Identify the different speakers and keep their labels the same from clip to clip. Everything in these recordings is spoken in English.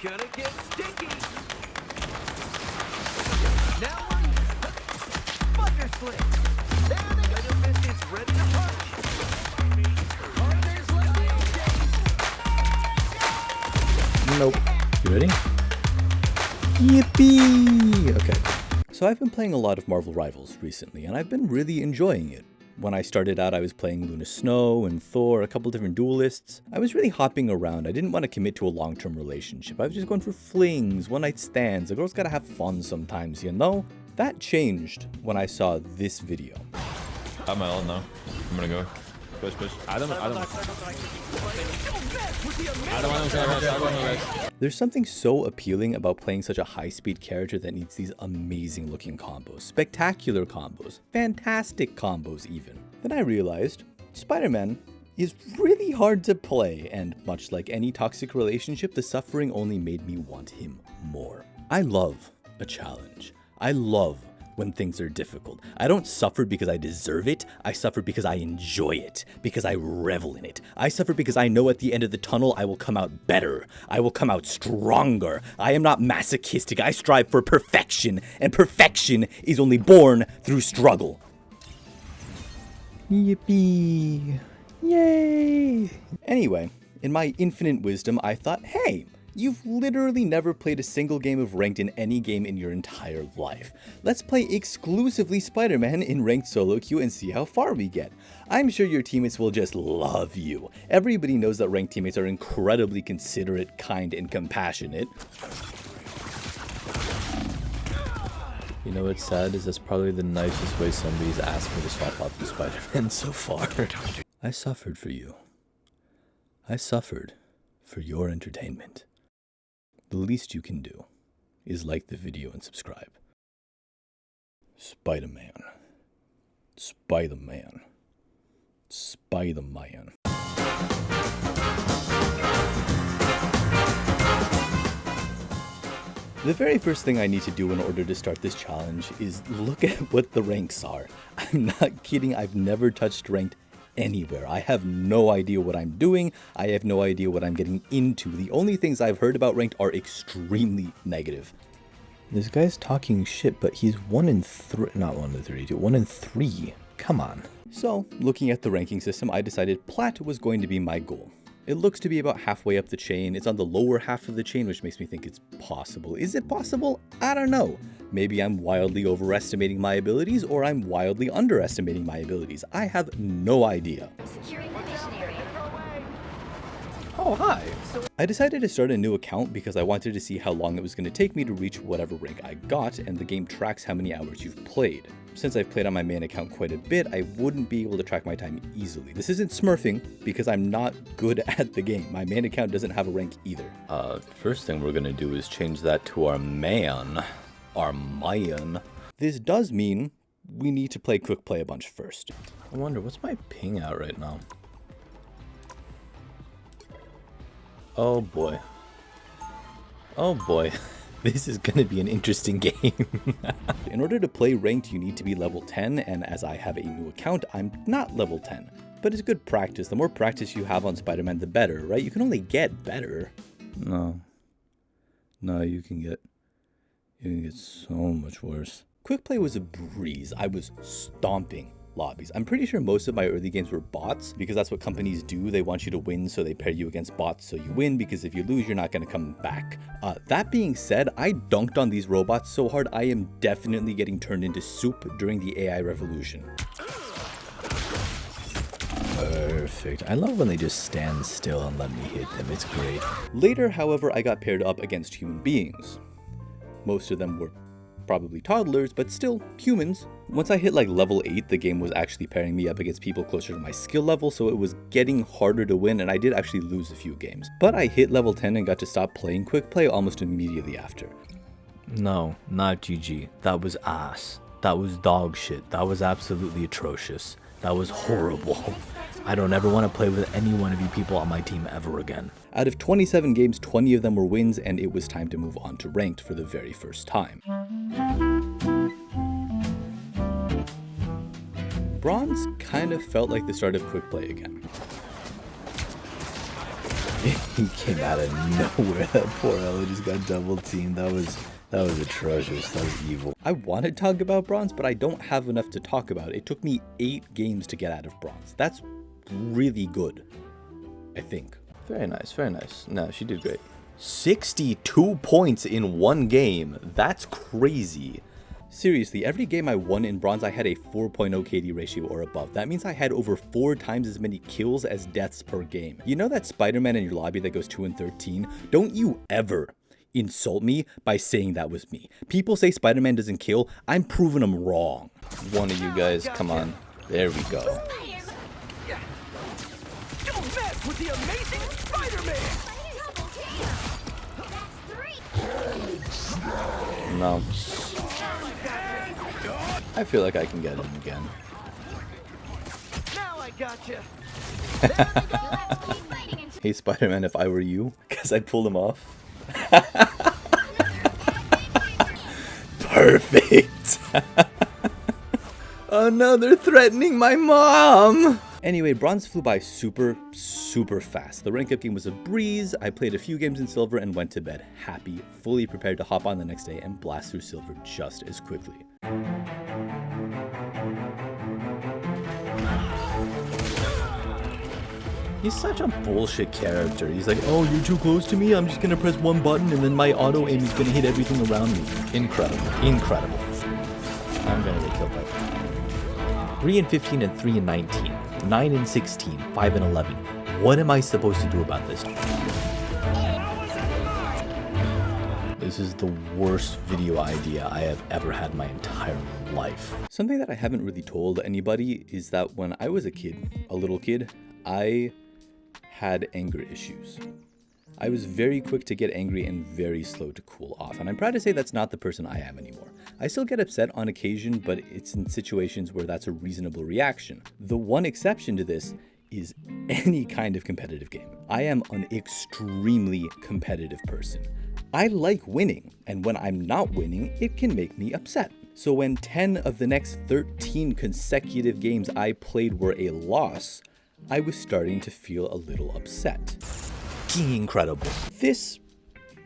Speaker 1: Gonna get stinky. Now butter slick. There they go. The fist is ready to punch. Others like
Speaker 2: Nope. You ready? Yippee! Okay. So I've been playing a lot of Marvel Rivals recently, and I've been really enjoying it. When I started out, I was playing Luna Snow and Thor, a couple different duelists. I was really hopping around. I didn't want to commit to a long-term relationship. I was just going for flings, one-night stands. A girl's gotta have fun sometimes, you know? That changed when I saw this video.
Speaker 3: I'm out now. I'm gonna go. Push. I don't want to.
Speaker 2: There's something so appealing about playing such a high-speed character that needs these amazing-looking combos, spectacular combos, fantastic combos even. Then I realized Spiduh-man is really hard to play, and much like any toxic relationship, the suffering only made me want him more. I love a challenge. I love when things are difficult. I don't suffer because I deserve it. I suffer because I enjoy it, because I revel in it. I suffer because I know at the end of the tunnel I will come out better. I will come out stronger. I am not masochistic. I strive for perfection, and perfection is only born through struggle. Yippee. Yay. Anyway, in my infinite wisdom, I thought, hey, you've literally never played a single game of Ranked in any game in your entire life. Let's play exclusively Spiduh-man in Ranked Soloqueue and see how far we get. I'm sure your teammates will just love you. Everybody knows that Ranked teammates are incredibly considerate, kind, and compassionate.
Speaker 3: You know what's sad is that's probably the nicest way somebody's asked me to swap out the Spider-Man so far.
Speaker 2: I suffered for you. I suffered for your entertainment. The least you can do is like the video and subscribe. Spiduh-man. Spiduh-man. Spiduh-man. The very first thing I need to do in order to start this challenge is look at what the ranks are. I'm not kidding, I've never touched ranked anywhere. I have no idea what I'm doing. I have no idea what I'm getting into. The only things I've heard about ranked are extremely negative. This guy's talking shit, but he's 1 in 3, not 1 in 3, 1 in 3. Come on. So, looking at the ranking system, I decided Plat was going to be my goal. It looks to be about halfway up the chain. It's on the lower half of the chain, which makes me think it's possible. Is it possible? I don't know. Maybe I'm wildly overestimating my abilities, or I'm wildly underestimating my abilities. I have no idea. Oh, hi. I decided to start a new account because I wanted to see how long it was going to take me to reach whatever rank I got, and the game tracks how many hours you've played. Since I've played on my main account quite a bit, I wouldn't be able to track my time easily. This isn't smurfing, because I'm not good at the game. My main account doesn't have a rank either.
Speaker 3: First thing we're gonna do is change that to our man. Our man.
Speaker 2: This does mean we need to play quick play a bunch first.
Speaker 3: I wonder, what's my ping at right now? Oh boy. Oh boy. This is gonna be an interesting game. In order to play ranked, you need to be level 10, and as I have a new account, I'm not level 10. But it's good practice. The more practice you have on Spiduh-man, the better, right? You can only get better. No, you can get so much worse. Quick play was a breeze. I was stomping lobbies. I'm pretty sure most of my early games were bots, because that's what companies do. They want you to win, so they pair you against bots so you win, because if you lose, you're not going to come back. That being said, I dunked on these robots so hard, I am definitely getting turned into soup during the AI revolution. Perfect. I love when they just stand still and let me hit them. It's great. Later, however, I got paired up against human beings. Most of them were probably toddlers, but still humans. Once I hit like level 8, the game was actually pairing me up against people closer to my skill level, so it was getting harder to win, and I did actually lose a few games. But I hit level 10 and got to stop playing quick play almost immediately after. No, not GG. That was ass. That was dog shit. That was absolutely atrocious. That was horrible. I don't ever want to play with any one of you people on my team ever again. Out of 27 games, 20 of them were wins, and it was time to move on to ranked for the very first time. Bronze kind of felt like the start of quick play again.
Speaker 2: He came out of nowhere. That poor Ella just got double teamed. That was atrocious. That was evil. I want to talk about bronze, but I don't have enough to talk about. It took me 8 games to get out of bronze. That's really good, I think.
Speaker 3: Very nice, very nice. No, she did great. 62 points in 1 game. That's crazy.
Speaker 2: Seriously, every game I won in bronze, I had a 4.0 KD ratio or above. That means I had over 4 times as many kills as deaths per game. You know that Spiduh-man in your lobby that goes 2 and 13? Don't you ever insult me by saying that was me. People say Spiduh-man doesn't kill. I'm proving them wrong.
Speaker 3: One of you guys, come on. There we go.
Speaker 1: Don't mess with the amazing Spider-Man!
Speaker 3: No. I feel like I can get him again.
Speaker 1: Now I gotcha.
Speaker 2: Hey Spider-Man, if I were you, because I'd pull him off. Perfect. Oh no, they're threatening my mom. Anyway, bronze flew by super fast. The rank up game was a breeze. I played a few games in silver and went to bed happy, fully prepared to hop on the next day and blast through silver just as quickly. He's such a bullshit character. He's like, oh, you're too close to me? I'm just gonna press one button and then my auto aim is gonna hit everything around me. Incredible. Incredible. I'm gonna get killed by that. 3 and 15 and 3 and 19. 9 and 16. 5 and 11. What am I supposed to do about this? This is the worst video idea I have ever had in my entire life. Something that I haven't really told anybody is that when I was a kid, a little kid, I had anger issues. I was very quick to get angry and very slow to cool off, and I'm proud to say that's not the person I am anymore. I still get upset on occasion, but it's in situations where that's a reasonable reaction. The one exception to this is any kind of competitive game. I am an extremely competitive person. I like winning, and when I'm not winning, it can make me upset. So when 10 of the next 13 consecutive games I played were a loss, I was starting to feel a little upset. Incredible. This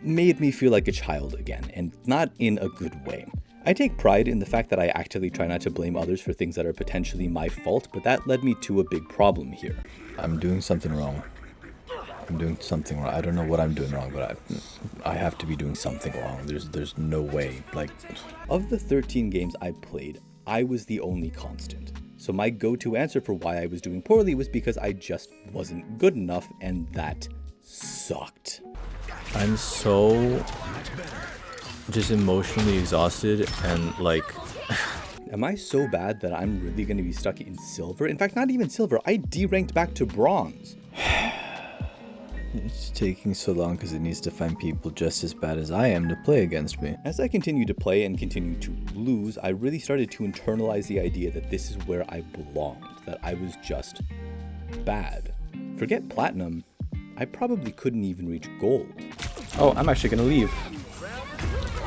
Speaker 2: made me feel like a child again, and not in a good way. I take pride in the fact that I actively try not to blame others for things that are potentially my fault, but that led me to a big problem here. I'm doing something wrong. I'm doing something wrong. I don't know what I'm doing wrong, but I have to be doing something wrong. There's no way. Like, of the 13 games I played, I was the only constant. So my go-to answer for why I was doing poorly was because I just wasn't good enough, and that sucked.
Speaker 3: I'm so just emotionally exhausted and like...
Speaker 2: Am I so bad that I'm really going to be stuck in silver? In fact, not even silver. I deranked back to bronze. It's taking so long because it needs to find people just as bad as I am to play against me. As I continued to play and continued to lose, I really started to internalize the idea that this is where I belonged, that I was just bad. Forget platinum, I probably couldn't even reach gold.
Speaker 3: Oh, I'm actually gonna leave.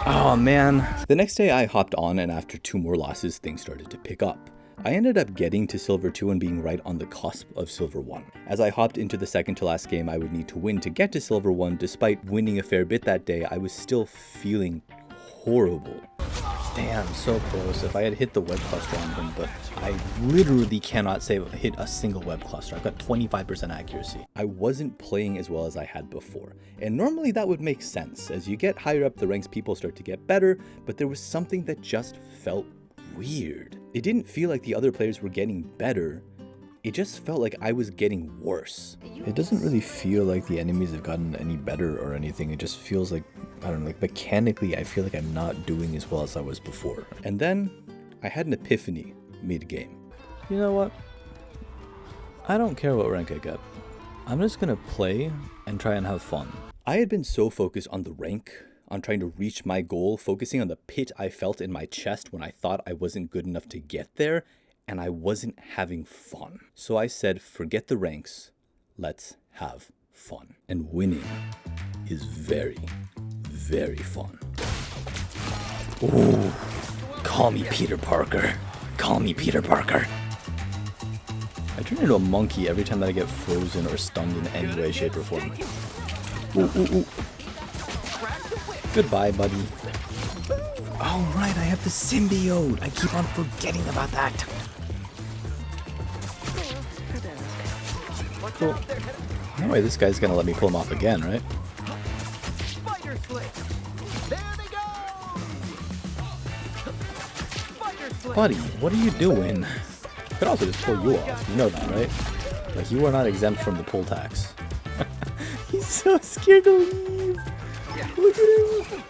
Speaker 3: Oh man.
Speaker 2: The next day I hopped on, and after 2 more losses, things started to pick up. I ended up getting to silver 2 and being right on the cusp of silver 1. As I hopped into the second to last game I would need to win to get to silver 1, despite winning a fair bit that day, I was still feeling horrible. Damn, so close. If I had hit the web cluster on him, but I literally cannot say I hit a single web cluster. I've got 25% accuracy. I wasn't playing as well as I had before, and normally that would make sense. As you get higher up the ranks, people start to get better, but there was something that just felt weird. It didn't feel like the other players were getting better. It just felt like I was getting worse. It doesn't really feel like the enemies have gotten any better or anything. It just feels like, I don't know, like mechanically I feel like I'm not doing as well as I was before. And then I had an epiphany mid-game.
Speaker 3: You know what? I don't care what rank I get. I'm just gonna play and try and have fun.
Speaker 2: I had been so focused on the rank, on trying to reach my goal, focusing on the pit I felt in my chest when I thought I wasn't good enough to get there, and I wasn't having fun. So I said, forget the ranks, let's have fun. And winning is very, very fun. Ooh, call me Peter Parker. Call me Peter Parker.
Speaker 3: I I turn into a monkey every time that I get frozen or stunned in any way, shape, or form. Ooh, ooh, ooh. Goodbye, buddy. Oh, right, I have the symbiote. I keep on forgetting about that. Cool. No way this guy's gonna let me pull him off again, right?
Speaker 1: Spider slit. There they go. Spider slit.
Speaker 3: Buddy, what are you doing? I could also just pull you off. You know that, right? Like, you are not exempt from the pull tax. He's so scared to leave. Look at him.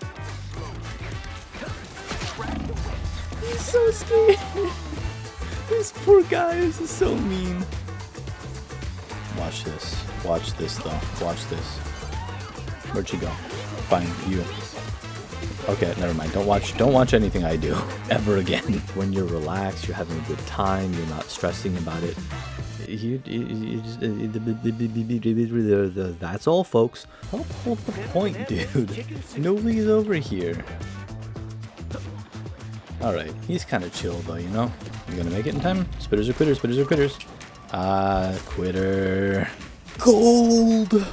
Speaker 3: He's so scared. This poor guy, this is so mean. Watch this. Watch this, though. Watch this. Where'd she go? Fine, you. Okay, never mind. Don't watch anything I do ever again. When you're relaxed, you're having a good time, you're not stressing about it. That's all, folks. Help hold the point, dude. Nobody's over here. Alright, he's kind of chill, though, you know? You gonna make it in time? Spitters are quitters, spitters are quitters. Quitter. Gold!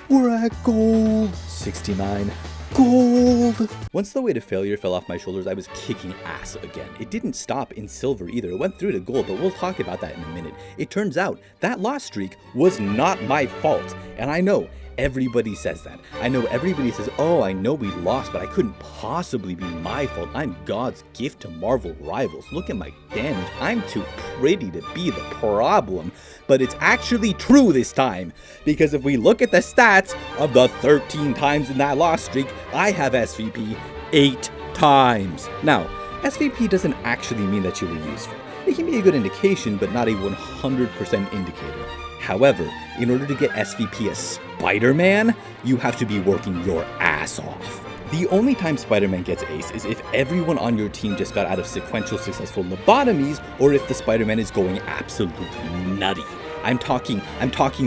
Speaker 3: We're at gold! 69. Gold! Once the weight of failure fell off my shoulders, I was kicking ass again. It didn't stop in silver either. It went through to gold, but we'll talk about that in a minute. It turns out that loss streak was not my fault. And I know everybody says that. I know everybody says, oh, I know we lost, but I couldn't possibly be my fault. I'm God's gift to Marvel rivals. Look at my damage. I'm too pretty to be the problem. But it's actually true this time, because if we look at the stats of the 13 times in that loss streak, I have SVP 8 times. Now, SVP doesn't actually mean that you were useful. It can be a good indication, but not a 100% indicator. However, in order to get SVP as Spider-Man, you have to be working your ass off. The only time Spider-Man gets ace is if everyone on your team just got out of sequential successful lobotomies, or if the Spider-Man is going absolutely nutty. I'm talking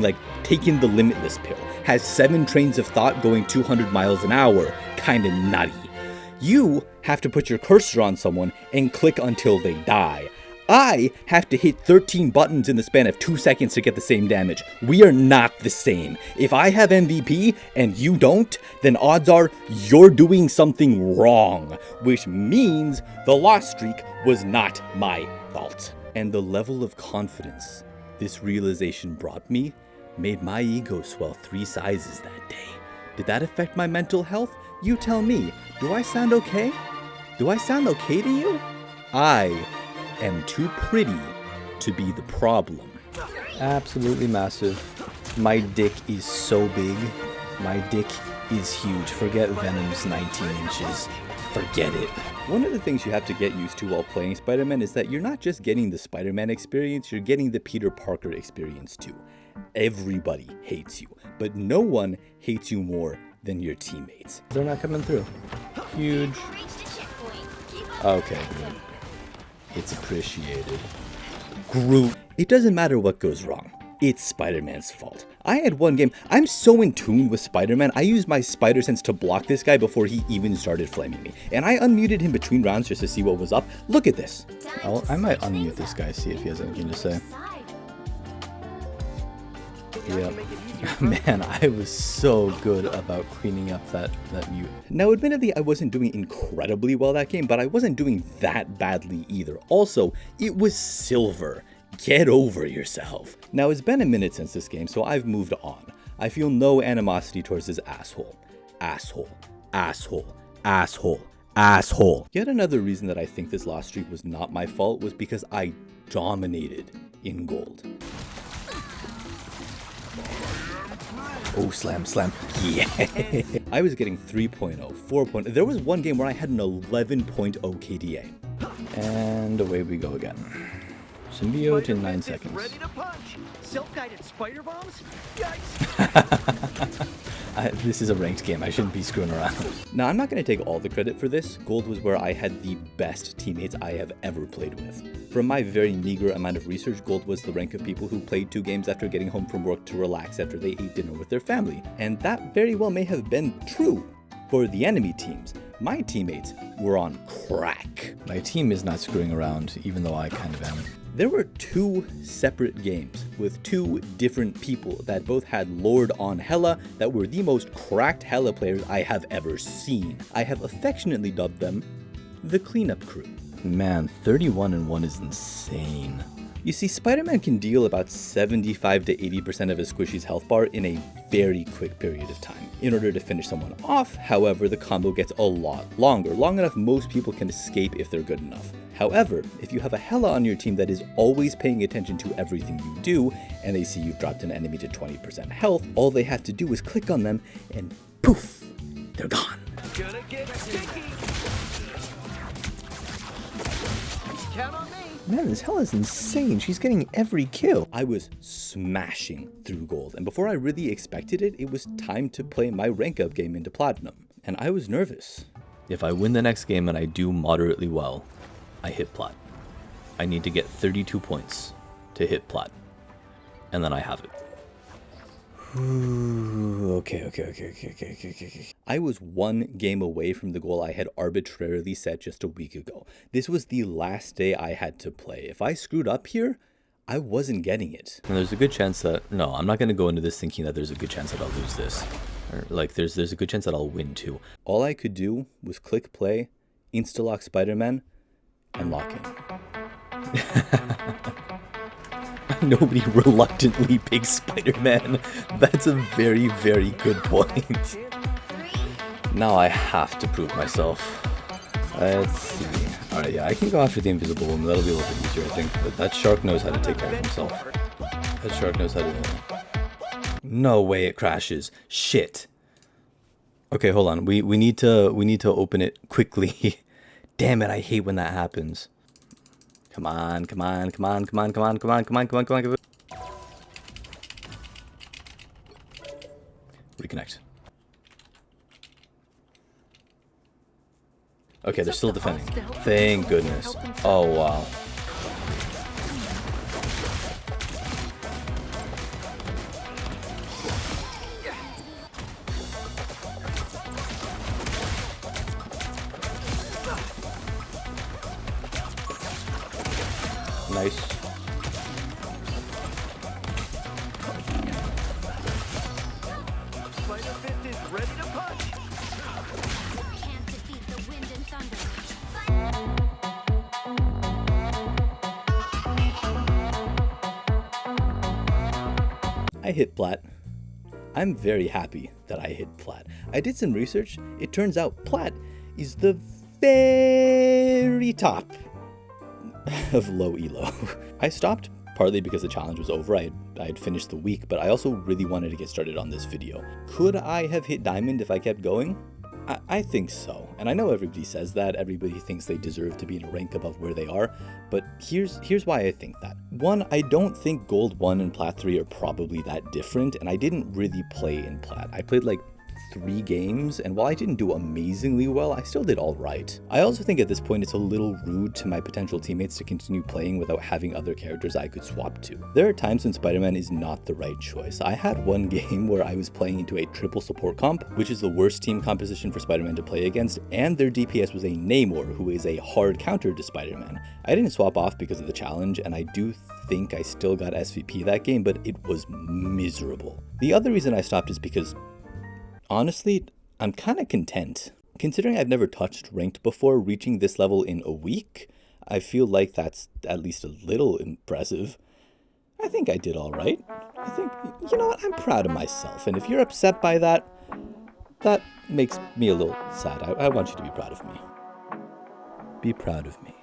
Speaker 3: like taking the limitless pill, has 7 trains of thought going 200 miles an hour, kinda nutty. You have to put your cursor on someone and click until they die. I have to hit 13 buttons in the span of 2 seconds to get the same damage. We are not the same. If I have MVP and you don't, then odds are you're doing something wrong, which means the loss streak was not my fault. And the level of confidence this realization brought me made my ego swell 3 sizes that day. Did that affect my mental health? You tell me. Do I sound okay? Do I sound okay to you? I am too pretty to be the problem. Absolutely massive. My dick is so big. My dick is huge. Forget Venom's 19 inches. Forget it. One of the things you have to get used to while playing Spider-Man is that you're not just getting the Spider-Man experience, you're getting the Peter Parker experience too. Everybody hates you, but no one hates you more than your teammates. They're not coming through. Huge. Okay, good. It's appreciated. Groot. It doesn't matter what goes wrong. It's Spider-Man's fault. I had one game. I'm so in tune with Spider-Man, I used my spider sense to block this guy before he even started flaming me. And I unmuted him between rounds just to see what was up. Look at this. I might unmute this guy, see if he has anything to say. Yeah. Man, I was so good about cleaning up that mute. Now, admittedly, I wasn't doing incredibly well that game, but I wasn't doing that badly either. Also, it was silver. Get over yourself. Now, it's been a minute since this game, so I've moved on. I feel no animosity towards this asshole. Asshole. Asshole. Asshole. Asshole. Yet another reason that I think this loss streak was not my fault was because I dominated in gold. Oh, slam, slam. Yeah. I was getting 3.0, 4.0. There was one game where I had an 11.0 KDA. And away we go again. Symbiote in 9 seconds.
Speaker 1: Ready to punch. Self-guided spider bombs? Yikes.
Speaker 3: This is a ranked game. I shouldn't be screwing around. Now, I'm not going to take all the credit for this. Gold was where I had the best teammates I have ever played with. From my very meager amount of research, gold was the rank of people who played 2 games after getting home from work to relax after they ate dinner with their family. And that very well may have been true for the enemy teams. My teammates were on crack. My team is not screwing around, even though I kind of am.
Speaker 2: There were 2 separate games with 2 different people that both had Lord on Hella that were the most cracked Hella players I have ever seen. I have affectionately dubbed them the cleanup crew. Man, 31-1 is insane. You see, Spiduh-man can deal about 75 to 80% of his squishy's health bar in a very quick period of time. In order to finish someone off, however, the combo gets a lot longer, long enough most people can escape if they're good enough. However, if you have a Hella on your team that is always paying attention to everything you do, and they see you've dropped an enemy to 20% health, all they have to do is click on them, and poof, they're gone.
Speaker 1: Gonna get sticky. Count on me.
Speaker 3: Man, this Hella's insane. She's getting every kill.
Speaker 2: I was smashing through gold, and before I really expected it, it was time to play my rank up game into platinum, and I was nervous.
Speaker 3: If I win the next game and I do moderately well, I hit plat. I need to get 32 points to hit plat, and then I have it.
Speaker 2: Okay. I was 1 game away from the goal I had arbitrarily set just a week ago. This was the last day I had to play. If I screwed up here, I wasn't getting it.
Speaker 3: And there's a good chance that, no, I'm not going to go into this thinking that there's a good chance that I'll lose this. Or, like, there's a good chance that I'll win too.
Speaker 2: All I could do was click play, Insta-lock Spiduh-man, and lock in.
Speaker 3: Nobody reluctantly picks Spiduh-man. That's a very, very good point. Now I have to prove myself. Let's see. Alright, yeah, I can go after the invisible woman. That'll be a little bit easier, I think. But that shark knows how to take care of himself. That shark knows how to... No way it crashes. Shit. Okay, hold on. We need to open it quickly. Damn it, I hate when that happens. Come on. Reconnect. Okay, they're still defending. Thank goodness. Oh, wow. Nice.
Speaker 1: Spider Fist is ready to punch.
Speaker 4: Can't defeat the wind and thunder.
Speaker 2: I hit plat. I'm very happy that I hit plat. I did some research. It turns out plat is the very top of low elo. I stopped partly because the challenge was over. I had finished the week, but I also really wanted to get started on this video. Could I have hit diamond if I kept going? I think so. And I know everybody says that. Everybody thinks they deserve to be in a rank above where they are. But here's why I think that. 1, I don't think gold 1 and plat 3 are probably that different. And I didn't really play in plat. I played like 3 games, and while I didn't do amazingly well, I still did all right. I also think at this point it's a little rude to my potential teammates to continue playing without having other characters I could swap to. There are times when Spiduh-man is not the right choice. I had one game where I was playing into a triple support comp, which is the worst team composition for Spiduh-man to play against, and their DPS was a Namor, who is a hard counter to Spiduh-man. I didn't swap off because of the challenge, and I do think I still got SVP that game, but it was miserable. The other reason I stopped is because honestly, I'm kind of content. Considering I've never touched ranked before, reaching this level in a week, I feel like that's at least a little impressive. I think I did all right. I think, you know what, I'm proud of myself. And if you're upset by that, that makes me a little sad. I want you to be proud of me. Be proud of me.